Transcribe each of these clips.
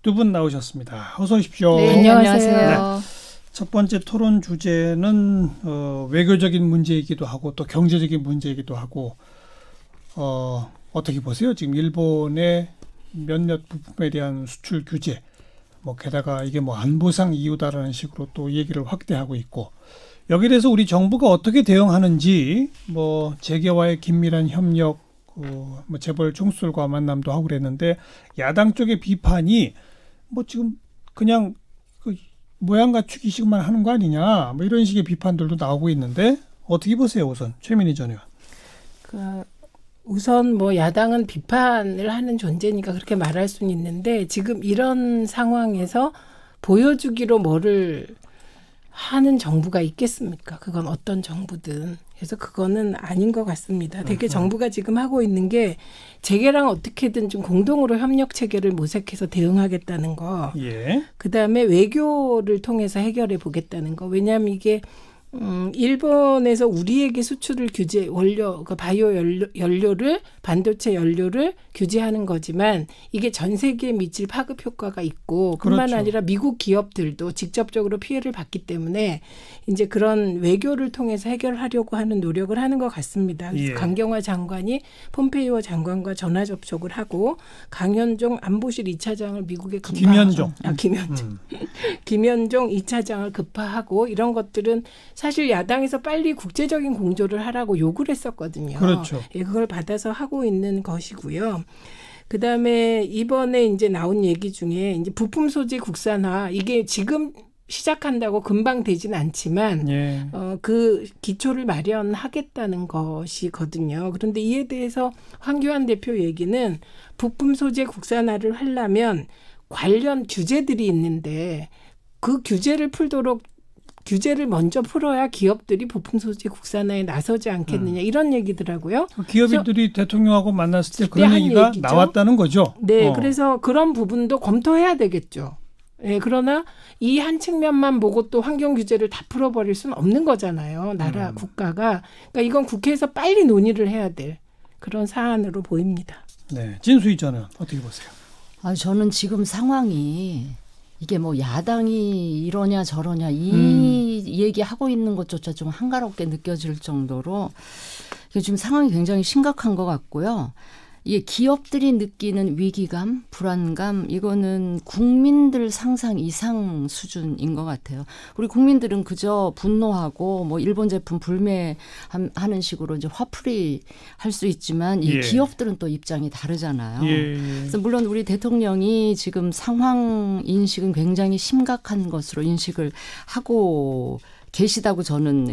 두 분 나오셨습니다. 어서 오십시오. 네, 안녕하세요. 네. 첫 번째 토론 주제는 외교적인 문제이기도 하고 또 경제적인 문제이기도 하고 어떻게 보세요? 지금 일본의 몇몇 부품에 대한 수출 규제, 뭐 게다가 이게 뭐 안보상 이유다라는 식으로 또 얘기를 확대하고 있고 여기에 대해서 우리 정부가 어떻게 대응하는지 뭐 재계와의 긴밀한 협력, 뭐 재벌 총수들과 만남도 하고 그랬는데 야당 쪽의 비판이 뭐 지금 그냥 그 모양 갖추기식만 하는 거 아니냐 뭐 이런 식의 비판들도 나오고 있는데 어떻게 보세요? 우선 최민희 전 의원. 우선 뭐 야당은 비판을 하는 존재니까 그렇게 말할 수는 있는데 지금 이런 상황에서 보여주기로 뭐를 하는 정부가 있겠습니까? 그건 어떤 정부든. 그래서 그거는 아닌 것 같습니다. 되게 정부가 지금 하고 있는 게 재계랑 어떻게든 좀 공동으로 협력 체계를 모색해서 대응하겠다는 거. 예. 그다음에 외교를 통해서 해결해 보겠다는 거. 왜냐하면 이게 일본에서 우리에게 수출을 규제 원료, 그 바이오 연료를 반도체 연료를 규제하는 거지만 이게 전 세계에 미칠 파급 효과가 있고 뿐만 그렇죠. 아니라 미국 기업들도 직접적으로 피해를 받기 때문에 이제 그런 외교를 통해서 해결하려고 하는 노력을 하는 것 같습니다. 그래서 예. 강경화 장관이 폼페이오 장관과 전화 접촉을 하고 강현종 안보실 2차장을 미국에 김현종. 김현종 2차장을 급파하고 이런 것들은 사실 야당에서 빨리 국제적인 공조를 하라고 요구를 했었거든요. 그렇죠. 예, 그걸 받아서 하고 있는 것이고요. 그다음에 이번에 이제 나온 얘기 중에 이제 부품 소재 국산화 이게 지금 시작한다고 금방 되진 않지만 예. 그 기초를 마련하겠다는 것이거든요. 그런데 이에 대해서 황교안 대표 얘기는 부품 소재 국산화를 하려면 관련 규제들이 있는데 그 규제를 풀도록 규제를 먼저 풀어야 기업들이 부품 소재 국산화에 나서지 않겠느냐 이런 얘기더라고요. 기업인들이 대통령하고 만났을 때 그런 얘기가 얘기죠. 나왔다는 거죠. 네, 그래서 그런 부분도 검토해야 되겠죠. 네, 그러나 이 한 측면만 보고 또 환경 규제를 다 풀어버릴 수는 없는 거잖아요. 나라 국가가. 그러니까 이건 국회에서 빨리 논의를 해야 될 그런 사안으로 보입니다. 네, 진수희 전은 어떻게 보세요? 저는 지금 상황이 이게 뭐 야당이 이러냐 저러냐 이 얘기하고 있는 것조차 좀 한가롭게 느껴질 정도로 지금 상황이 굉장히 심각한 것 같고요. 이게 기업들이 느끼는 위기감, 불안감 이거는 국민들 상상 이상 수준인 것 같아요. 우리 국민들은 그저 분노하고 뭐 일본 제품 불매하는 식으로 이제 화풀이 할 수 있지만 이 기업들은 또 입장이 다르잖아요. 그래서 물론 우리 대통령이 지금 상황 인식은 굉장히 심각한 것으로 인식을 하고 계시다고 저는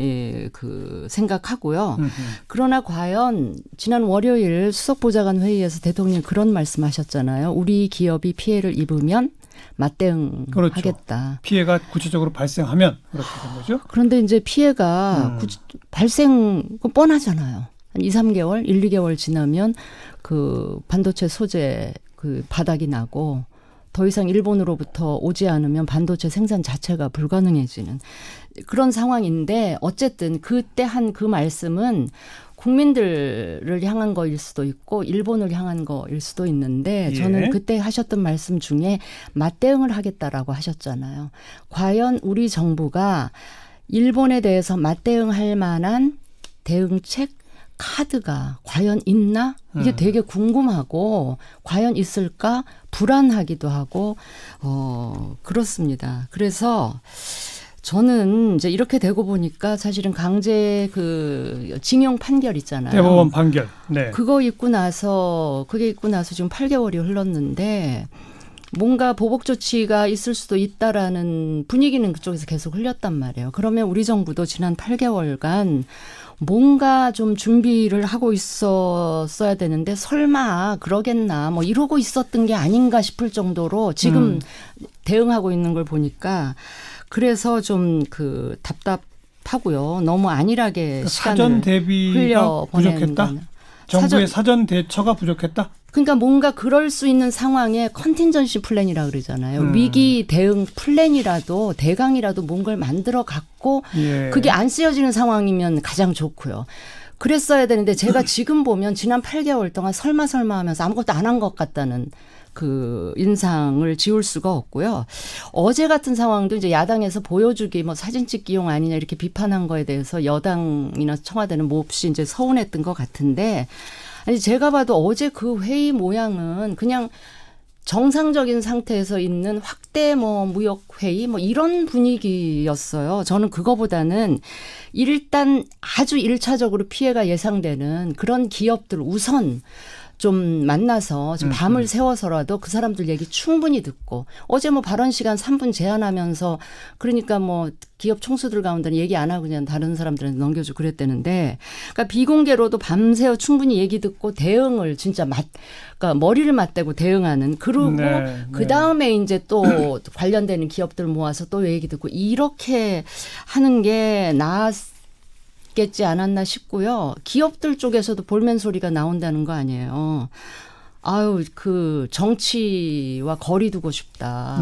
생각하고요. 그러나 과연 지난 월요일 수석보좌관 회의에서 대통령이 그런 말씀하셨잖아요. 우리 기업이 피해를 입으면 맞대응하겠다. 그렇죠. 피해가 구체적으로 발생하면 그렇게 된 거죠. 그런데 이제 피해가 발생 뻔하잖아요. 한 2, 3개월, 1, 2개월 지나면 그 반도체 소재 그 바닥이 나고 더 이상 일본으로부터 오지 않으면 반도체 생산 자체가 불가능해지는 그런 상황인데 어쨌든 그때 한 그 말씀은 국민들을 향한 거일 수도 있고 일본을 향한 거일 수도 있는데 저는 그때 하셨던 말씀 중에 맞대응을 하겠다라고 하셨잖아요. 과연 우리 정부가 일본에 대해서 맞대응할 만한 대응책 카드가 과연 있나? 이게 되게 궁금하고 과연 있을까? 불안하기도 하고 그렇습니다. 그래서 저는 이제 이렇게 되고 보니까 사실은 강제 그 징용 판결 있잖아요. 대법원 판결. 네. 그게 있고 나서 지금 8개월이 흘렀는데 뭔가 보복 조치가 있을 수도 있다라는 분위기는 그쪽에서 계속 흘렸단 말이에요. 그러면 우리 정부도 지난 8개월간 뭔가 좀 준비를 하고 있었어야 되는데 설마 그러겠나 뭐 이러고 있었던 게 아닌가 싶을 정도로 지금 대응하고 있는 걸 보니까 그래서 좀 그 답답하고요. 너무 안일하게 시간을 사전 대비가 부족했다? 정부의 사전 대처가 부족했다? 그러니까 뭔가 그럴 수 있는 상황에 컨틴전시 플랜이라 그러잖아요. 위기 대응 플랜이라도 대강이라도 뭔가를 만들어 갖고 그게 안 쓰여지는 상황이면 가장 좋고요. 그랬어야 되는데 제가 지금 보면 지난 8개월 동안 설마 하면서 아무것도 안 한 것 같다는 그 인상을 지울 수가 없고요. 어제 같은 상황도 이제 야당에서 보여주기 뭐 사진 찍기용 아니냐 이렇게 비판한 거에 대해서 여당이나 청와대는 몹시 이제 서운했던 것 같은데 아니 제가 봐도 어제 그 회의 모양은 그냥 정상적인 상태에서 있는 확대 뭐 무역 회의 뭐 이런 분위기였어요. 저는 그거보다는 일단 아주 1차적으로 피해가 예상되는 그런 기업들 우선 좀 만나서 좀 밤을 새워서라도 그 사람들 얘기 충분히 듣고 어제 뭐 발언 시간 3분 제한하면서 그러니까 뭐 기업 총수들 가운데는 얘기 안 하고 그냥 다른 사람들한테 넘겨주고 그랬다는데 그러니까 비공개로도 밤새워 충분히 얘기 듣고 대응을 진짜 그러니까 머리를 맞대고 대응하는 그리고 네, 그 다음에 이제 또 관련되는 기업들 모아서 또 얘기 듣고 이렇게 하는 게 겠지 않았나 싶고요. 기업들 쪽에서도 볼멘 소리가 나온다는 거 아니에요. 아유, 그 정치와 거리 두고 싶다.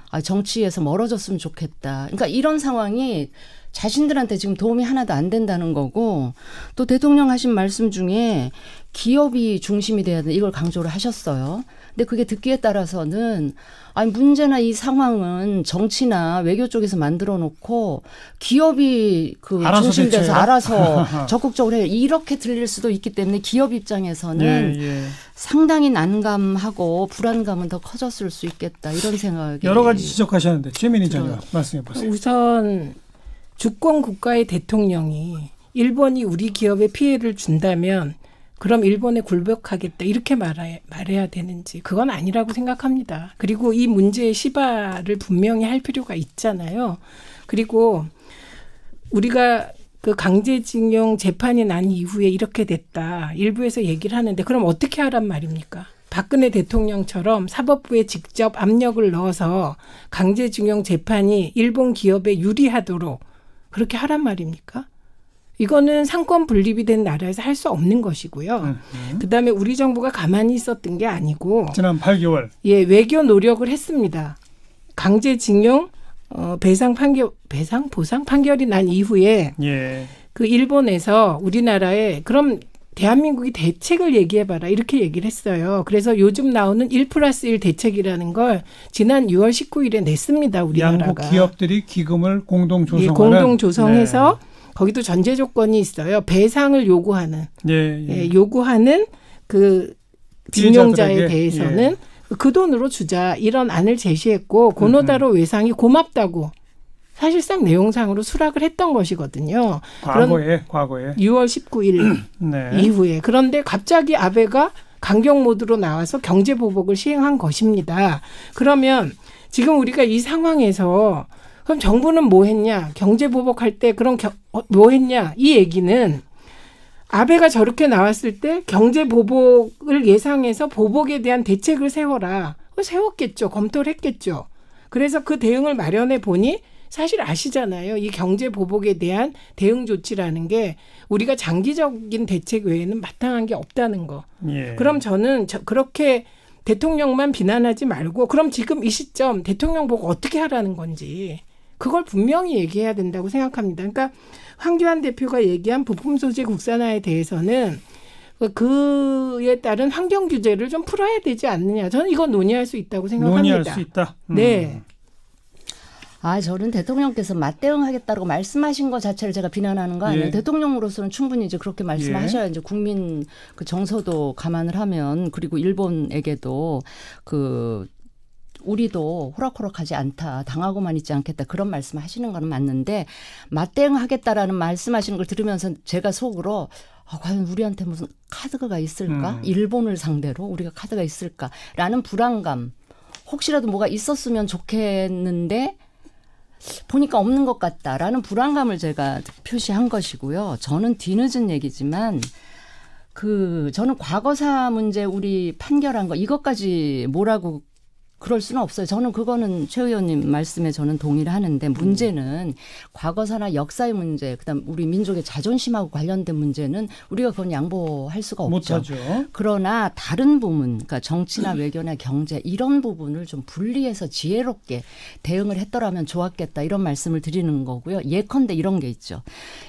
아, 정치에서 멀어졌으면 좋겠다. 그러니까 이런 상황이 자신들한테 지금 도움이 하나도 안 된다는 거고 또 대통령 하신 말씀 중에 기업이 중심이 돼야 된다. 이걸 강조를 하셨어요. 근데 그게 듣기에 따라서는 아니 문제나 이 상황은 정치나 외교 쪽에서 만들어 놓고 기업이 그 중심돼서 알아서 적극적으로 해요. 이렇게 들릴 수도 있기 때문에 기업 입장에서는 상당히 난감하고 불안감은 더 커졌을 수 있겠다. 이런 생각이. 여러 가지 지적하셨는데 최민희 장관 말씀해 보세요. 우선 주권 국가의 대통령이 일본이 우리 기업에 피해를 준다면 그럼 일본에 굴복하겠다 이렇게 말해야 되는지 그건 아니라고 생각합니다. 그리고 이 문제의 시발을 분명히 할 필요가 있잖아요. 그리고 우리가 그 강제징용 재판이 난 이후에 이렇게 됐다. 일부에서 얘기를 하는데 그럼 어떻게 하란 말입니까? 박근혜 대통령처럼 사법부에 직접 압력을 넣어서 강제징용 재판이 일본 기업에 유리하도록 그렇게 하란 말입니까? 이거는 상권 분립이 된 나라에서 할 수 없는 것이고요. 그다음에 우리 정부가 가만히 있었던 게 아니고 지난 8개월 외교 노력을 했습니다. 강제징용 보상 판결이 난 이후에 그 일본에서 우리나라에 그럼 대한민국이 대책을 얘기해봐라 이렇게 얘기를 했어요. 그래서 요즘 나오는 1+1 대책이라는 걸 지난 6월 19일에 냈습니다. 우리나라가. 양국 기업들이 기금을 공동 조성하는. 공동 조성해서 거기도 전제 조건이 있어요. 배상을 요구하는. 요구하는 그 징용자에 대해서는 그 돈으로 주자 이런 안을 제시했고 고노다로 외상이 고맙다고 사실상 내용상으로 수락을 했던 것이거든요. 과거에 6월 19일 이후에. 그런데 갑자기 아베가 강경 모드로 나와서 경제 보복을 시행한 것입니다. 그러면 지금 우리가 이 상황에서 그럼 정부는 뭐 했냐? 경제 보복할 때 그럼 뭐 했냐? 이 얘기는 아베가 저렇게 나왔을 때 경제 보복을 예상해서 보복에 대한 대책을 세워라. 세웠겠죠. 검토를 했겠죠. 그래서 그 대응을 마련해 보니 사실 아시잖아요. 이 경제 보복에 대한 대응 조치라는 게 우리가 장기적인 대책 외에는 마땅한 게 없다는 거. 그럼 저는 그렇게 대통령만 비난하지 말고 그럼 지금 이 시점 대통령 보고 어떻게 하라는 건지 그걸 분명히 얘기해야 된다고 생각합니다. 그러니까 황교안 대표가 얘기한 부품 소재 국산화에 대해서는 그에 따른 환경 규제를 좀 풀어야 되지 않느냐. 저는 이건 논의할 수 있다고 생각합니다. 논의할 수 있다. 네. 아, 저는 대통령께서 맞대응하겠다고 말씀하신 것 자체를 제가 비난하는 거 아니에요. 대통령으로서는 충분히 이제 그렇게 말씀하셔야 이제 국민 그 정서도 감안을 하면 그리고 일본에게도 그 우리도 호락호락하지 않다. 당하고만 있지 않겠다. 그런 말씀하시는 건 맞는데 맞대응하겠다라는 말씀하시는 걸 들으면서 제가 속으로 과연 우리한테 무슨 카드가 있을까? 일본을 상대로 우리가 카드가 있을까라는 불안감. 혹시라도 뭐가 있었으면 좋겠는데 보니까 없는 것 같다라는 불안감을 제가 표시한 것이고요. 저는 뒤늦은 얘기지만 저는 과거사 문제 우리 판결한 거 이것까지 뭐라고 그럴 수는 없어요. 저는 그거는 최 의원님 말씀에 저는 동의를 하는데 문제는 과거사나 역사의 문제, 그다음 우리 민족의 자존심하고 관련된 문제는 우리가 그건 양보할 수가 없죠. 못하죠. 그러나 다른 부분, 그러니까 정치나 외교나 경제 이런 부분을 좀 분리해서 지혜롭게 대응을 했더라면 좋았겠다 이런 말씀을 드리는 거고요. 예컨대 이런 게 있죠.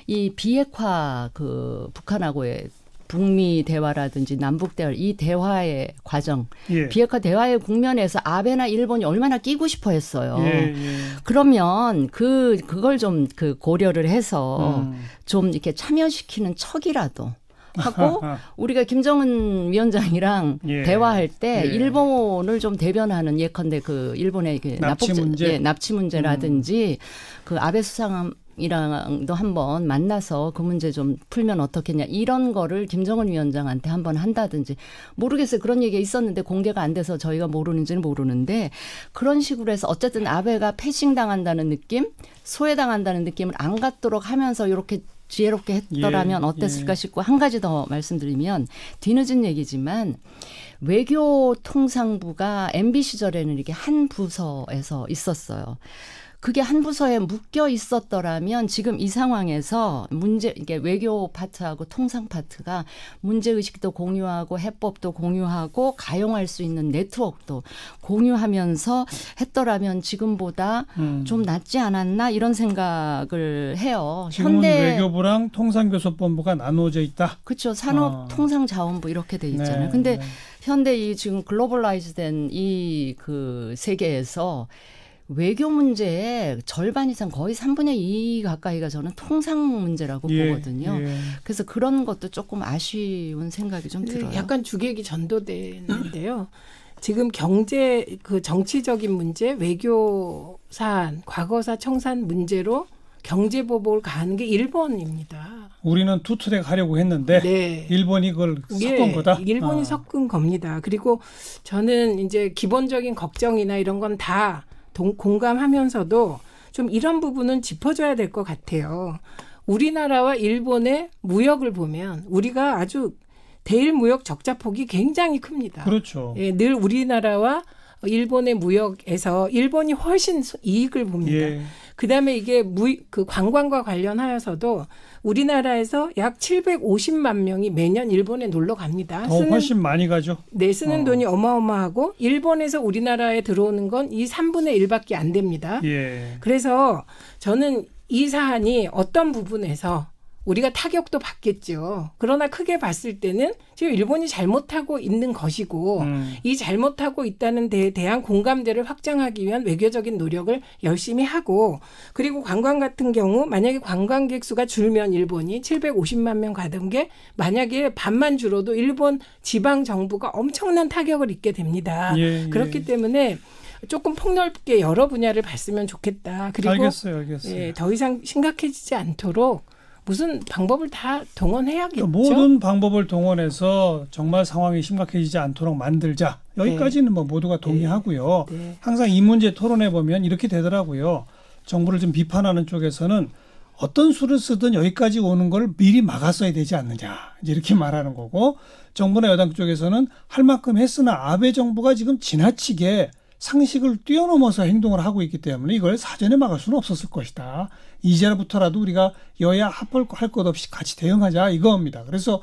이 비핵화 북한하고의 북미 대화라든지 남북 대화 이 대화의 과정, 예. 비핵화 대화의 국면에서 아베나 일본이 얼마나 끼고 싶어 했어요. 예. 그러면 그걸 좀 고려를 해서 좀 이렇게 참여시키는 척이라도 하고 우리가 김정은 위원장이랑 예. 대화할 때 예. 일본을 좀 대변하는 예컨대 일본의 납치 문제라든지 그 아베 수상이랑도 한번 만나서 그 문제 좀 풀면 어떻겠냐 이런 거를 김정은 위원장한테 한번 한다든지 모르겠어요. 그런 얘기가 있었는데 공개가 안 돼서 저희가 모르는지는 모르는데 그런 식으로 해서 어쨌든 아베가 패싱당한다는 느낌, 소외당한다는 느낌을 안 갖도록 하면서 이렇게 지혜롭게 했더라면 어땠을까 싶고 한 가지 더 말씀드리면 뒤늦은 얘기지만 외교통상부가 MB 시절에는 이렇게 한 부서에서 있었어요. 그게 한 부서에 묶여 있었더라면 지금 이 상황에서 이게 외교 파트하고 통상 파트가 문제의식도 공유하고 해법도 공유하고 가용할 수 있는 네트워크도 공유하면서 했더라면 지금보다 좀 낫지 않았나 이런 생각을 해요. 지금은 외교부랑 통상교섭본부가 나누어져 있다. 그렇죠. 산업통상자원부 이렇게 돼 있잖아요. 근데 현대 이 지금 글로벌라이즈된 이 세계에서 외교 문제의 절반 이상 거의 3분의 2 가까이가 저는 통상 문제라고 보거든요. 그래서 그런 것도 조금 아쉬운 생각이 좀 들어요. 약간 주객이 전도되는데요. 지금 경제 정치적인 문제, 외교 사안, 과거사 청산 문제로 경제 보복을 가하는 게 일본입니다. 우리는 투트랙 하려고 했는데 네. 일본이 그걸 섞은 거다. 일본이 섞은 겁니다. 그리고 저는 이제 기본적인 걱정이나 이런 건 다 공감하면서도 좀 이런 부분은 짚어줘야 될 것 같아요. 우리나라와 일본의 무역을 보면 우리가 아주 대일 무역 적자 폭이 굉장히 큽니다. 그렇죠. 예, 늘 우리나라와 일본의 무역에서 일본이 훨씬 이익을 봅니다. 예. 그다음에 이게 관광과 관련하여서도 우리나라에서 약 750만 명이 매년 일본에 놀러 갑니다. 훨씬 많이 가죠. 네, 쓰는 돈이 어마어마하고 일본에서 우리나라에 들어오는 건 이 3분의 1밖에 안 됩니다. 예. 그래서 저는 이 사안이 어떤 부분에서 우리가 타격도 받겠죠. 그러나 크게 봤을 때는 지금 일본이 잘못하고 있는 것이고 이 잘못하고 있다는 데에 대한 공감대를 확장하기 위한 외교적인 노력을 열심히 하고 그리고 관광 같은 경우 만약에 관광객 수가 줄면 일본이 750만 명 가던 게 만약에 반만 줄어도 일본 지방 정부가 엄청난 타격을 입게 됩니다. 예. 그렇기 때문에 조금 폭넓게 여러 분야를 봤으면 좋겠다. 그리고 알겠어요. 예, 더 이상 심각해지지 않도록 무슨 방법을 다 동원해야겠죠. 모든 방법을 동원해서 정말 상황이 심각해지지 않도록 만들자. 여기까지는 뭐 모두가 동의하고요. 네. 항상 이 문제 토론해 보면 이렇게 되더라고요. 정부를 좀 비판하는 쪽에서는 어떤 수를 쓰든 여기까지 오는 걸 미리 막았어야 되지 않느냐. 이제 이렇게 말하는 거고 정부나 여당 쪽에서는 할 만큼 했으나 아베 정부가 지금 지나치게 상식을 뛰어넘어서 행동을 하고 있기 때문에 이걸 사전에 막을 수는 없었을 것이다. 이제부터라도 우리가 여야 합할 것 없이 같이 대응하자 이겁니다. 그래서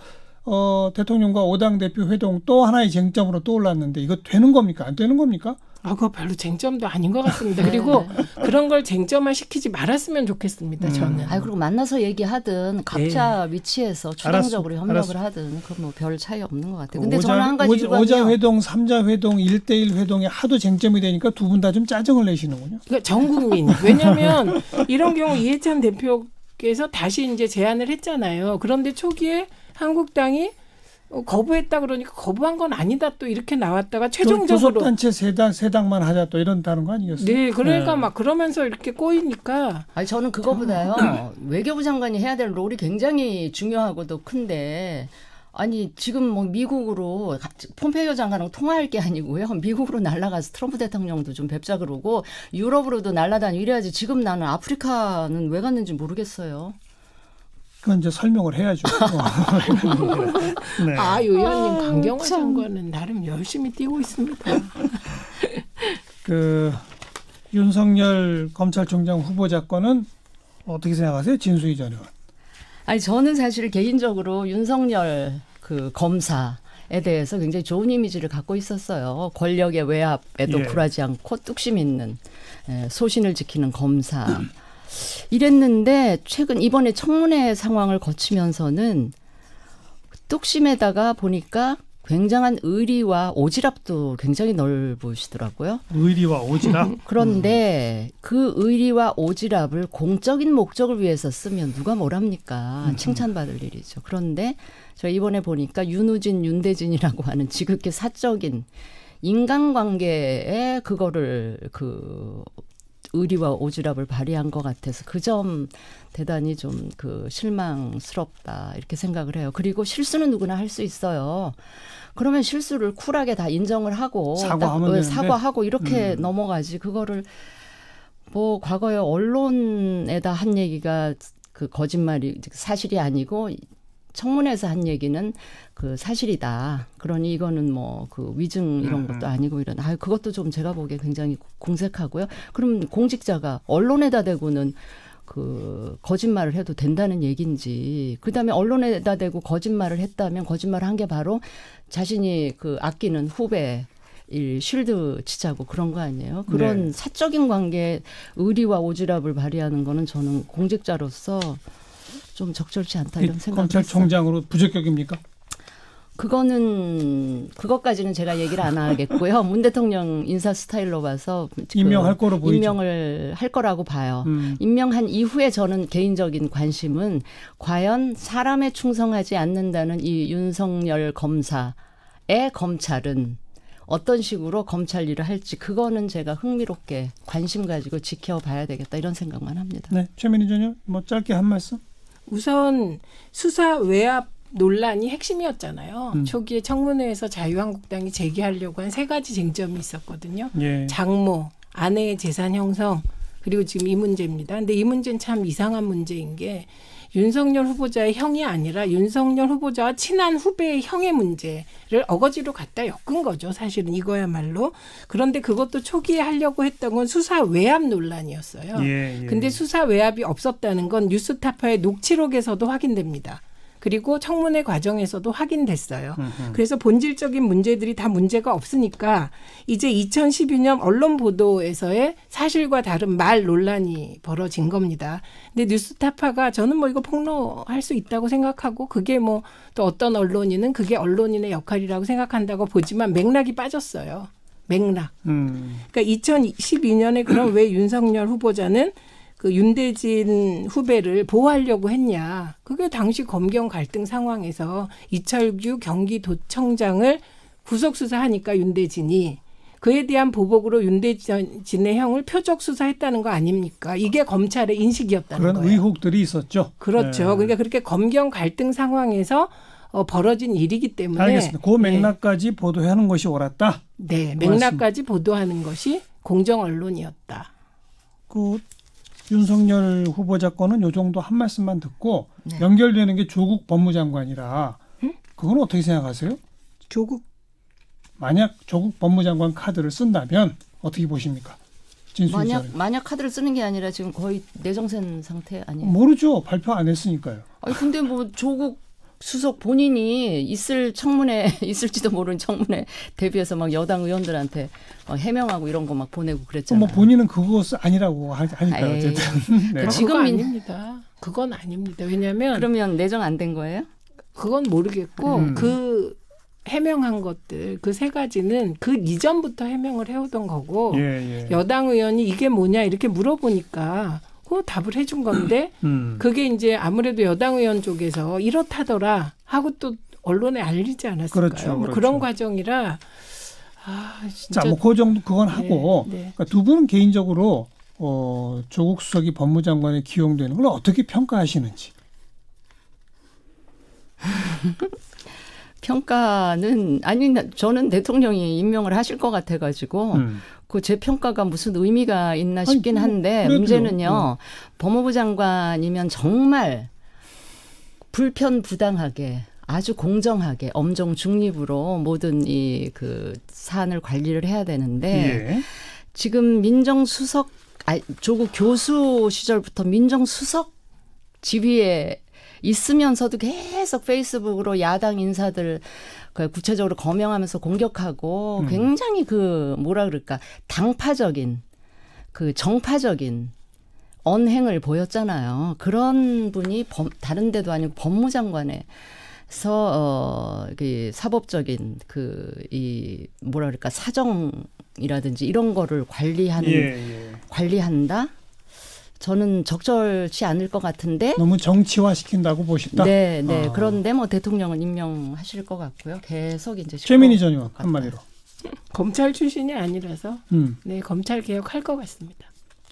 대통령과 5당 대표 회동 또 하나의 쟁점으로 떠올랐는데 이거 되는 겁니까? 안 되는 겁니까? 그거 별로 쟁점도 아닌 것 같습니다. 그리고 그런 걸 쟁점화 시키지 말았으면 좋겠습니다. 저는. 그리고 만나서 얘기하든 각자 위치에서 주당적으로 협력을 하든 그건 뭐 별 차이 없는 것 같아요. 근데 저는 한 가지 유감이요. 5자 회동, 3자 회동, 1대1 회동이 하도 쟁점이 되니까 두 분 다 좀 짜증을 내시는군요. 그러니까 전 국민. 왜냐하면 이런 경우 이해찬 대표께서 다시 이제 제안을 했잖아요. 그런데 초기에 한국당이 거부했다 그러니까 거부한 건 아니다 또 이렇게 나왔다가 최종적으로 교섭단체 세 당만 하자 또 이런다는 거 아니겠어요? 네, 그러니까 막 그러면서 이렇게 꼬이니까. 저는 그거보다요. 외교부 장관이 해야 될 롤이 굉장히 중요하고도 큰데 지금 뭐 미국으로 폼페이오 장관하고 통화할 게 아니고요. 미국으로 날아가서 트럼프 대통령도 좀 뵙자 그러고 유럽으로도 날아다니고 이래야지 지금 나는 아프리카는 왜 갔는지 모르겠어요. 그건 이제 설명을 해야죠. 네. 유 의원님 강경화 장관은 나름 열심히 뛰고 있습니다. 윤석열 검찰총장 후보자 건은 어떻게 생각하세요? 진수희 전 의원. 저는 사실 개인적으로 윤석열 검사에 대해서 굉장히 좋은 이미지를 갖고 있었어요. 권력의 외압에도 굴하지 않고 뚝심 있는 소신을 지키는 검사. 이랬는데 최근 이번에 청문회 상황을 거치면서는 뚝심에다가 보니까 굉장한 의리와 오지랖도 굉장히 넓으시더라고요. 의리와 오지랖. 그런데 그 의리와 오지랖을 공적인 목적을 위해서 쓰면 누가 뭐랍니까? 칭찬받을 일이죠. 그런데 제가 이번에 보니까 윤우진, 윤대진이라고 하는 지극히 사적인 인간관계에 그거를 그 의리와 오지랖을 발휘한 것 같아서 그 점 대단히 좀 그 실망스럽다 이렇게 생각을 해요. 그리고 실수는 누구나 할 수 있어요. 그러면 실수를 쿨하게 다 인정을 하고 사과하고 이렇게 넘어가지. 그거를 뭐 과거에 언론에다 한 얘기가 그 거짓말이 사실이 아니고 청문회에서 한 얘기는 그 사실이다. 그러니 이거는 뭐 그 위증 이런 것도 아니고 이런. 그것도 좀 제가 보기에 굉장히 공색하고요. 그럼 공직자가 언론에다 대고는 그 거짓말을 해도 된다는 얘기인지, 그다음에 언론에다 대고 거짓말을 했다면 거짓말을 한 게 바로 자신이 그 아끼는 후배 쉴드 치자고 그런 거 아니에요? 그런 네. 사적인 관계에 의리와 오지랖을 발휘하는 거는 저는 공직자로서 좀 적절치 않다 이런 생각이 검찰총장으로 부적격입니까? 그것까지는 제가 얘기를 안 하겠고요. 문 대통령 인사 스타일로 봐서 임명할 거로 보이죠. 임명을 할 거라고 봐요. 임명한 이후에 저는 개인적인 관심은 과연 사람에 충성하지 않는다는 이 윤석열 검사의 검찰은 어떤 식으로 검찰 일을 할지, 그거는 제가 흥미롭게 관심 가지고 지켜봐야 되겠다 이런 생각만 합니다. 네, 최민희 전 의원 뭐 짧게 한 말씀. 우선 수사 외압 논란이 핵심이었잖아요. 초기에 청문회에서 자유한국당이 제기하려고 한 3가지 쟁점이 있었거든요. 예. 장모, 아내의 재산 형성, 그리고 지금 이 문제입니다. 근데 이 문제는 참 이상한 문제인 게 윤석열 후보자의 형이 아니라 윤석열 후보자와 친한 후배의 형의 문제를 어거지로 갖다 엮은 거죠. 사실은 이거야말로. 그런데 그것도 초기에 하려고 했던 건 수사 외압 논란이었어요. 예, 예. 근데 수사 외압이 없었다는 건 뉴스타파의 녹취록에서도 확인됩니다. 그리고 청문회 과정에서도 확인됐어요. 그래서 본질적인 문제들이 다 문제가 없으니까 이제 2012년 언론 보도에서의 사실과 다른 말 논란이 벌어진 겁니다. 근데 뉴스타파가 저는 뭐 이거 폭로할 수 있다고 생각하고, 그게 뭐 또 어떤 언론인은 그게 언론인의 역할이라고 생각한다고 보지만 맥락이 빠졌어요. 맥락. 그러니까 2012년에 그럼 왜 윤석열 후보자는 그 윤대진 후배를 보호하려고 했냐. 그게 당시 검경 갈등 상황에서 이철규 경기도청장을 구속수사하니까 윤대진이 그에 대한 보복으로 윤대진의 형을 표적 수사했다는 거 아닙니까? 이게 검찰의 인식이었다는 그런 거예요. 의혹들이 있었죠. 그렇죠. 네. 그러니까 그렇게 검경 갈등 상황에서 벌어진 일이기 때문에. 알겠습니다. 그 맥락까지 보도하는 것이 옳았다. 네. 맥락까지 보도하는 것이 공정 언론이었다. 그 윤석열 후보자 거는 요 정도 한 말씀만 듣고 네. 연결되는 게 조국 법무장관이라 그건 어떻게 생각하세요? 만약 조국 법무장관 카드를 쓴다면 어떻게 보십니까? 만약 카드를 쓰는 게 아니라 지금 거의 내정센 상태 아니에요? 모르죠. 발표 안 했으니까요. 아니 근데 뭐 조국 수석 본인이 있을 청문회 있을지도 모르는 청문회 대비해서 막 여당 의원들한테 해명하고 이런 거 막 보내고 그랬잖아요. 뭐 본인은 그거 아니라고 하니까요. 어쨌든. 네. 지금 아닙니다. 그건 아닙니다. 왜냐하면 그러면 내정 안 된 거예요? 그건 모르겠고 그 해명한 것들 그 3가지는 그 이전부터 해명을 해오던 거고 예. 여당 의원이 이게 뭐냐 이렇게 물어보니까 그 답을 해준 건데 그게 이제 아무래도 여당 의원 쪽에서 이렇다더라 하고 또 언론에 알리지 않았을까요? 그렇죠. 뭐 그런 과정이라 진짜. 자, 뭐 그 정도 그건 하고 네. 그러니까 두 분은 개인적으로 조국 수석이 법무장관에 기용되는 걸 어떻게 평가하시는지. 평가는 저는 대통령이 임명을 하실 것 같아가지고 그 제 평가가 무슨 의미가 있나 싶긴 한데 문제는요. 법무부 장관이면 정말 불편부당하게 아주 공정하게 엄정 중립으로 모든 이 그 사안을 관리를 해야 되는데 지금 민정수석 조국 교수 시절부터 민정수석 지위에 있으면서도 계속 페이스북으로 야당 인사들 구체적으로 거명하면서 공격하고 굉장히 그 뭐라 그럴까 당파적인 그 정파적인 언행을 보였잖아요. 그런 분이 다른 데도 아니고 법무장관에 그 사법적인 이 뭐라 그럴까 사정이라든지 이런 거를 관리한다. 저는 적절치 않을 것 같은데 너무 정치화 시킨다고 보신다. 네. 그런데 뭐 대통령은 임명하실 것 같고요. 계속 이제 최민희 전 의원 한마디로. 검찰 출신이 아니라서 네, 검찰 개혁할 것 같습니다.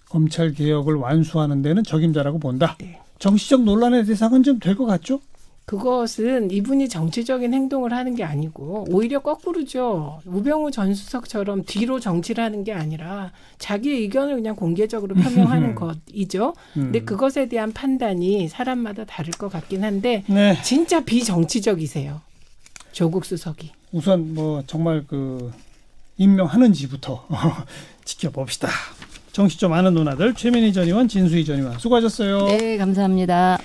검찰 개혁을 완수하는 데는 적임자라고 본다. 네. 정치적 논란의 대상은 좀 될 것 같죠? 그것은 이분이 정치적인 행동을 하는 게 아니고 오히려 거꾸로죠. 우병우 전 수석처럼 뒤로 정치를 하는 게 아니라 자기의 의견을 그냥 공개적으로 표명하는 것이죠. 근데 그것에 대한 판단이 사람마다 다를 것 같긴 한데 네. 진짜 비정치적이세요. 조국 수석이. 우선 뭐 정말 임명하는지부터 지켜봅시다. 정치 좀 아는 누나들 최민희 전 의원, 진수희 전 의원 수고하셨어요. 네, 감사합니다.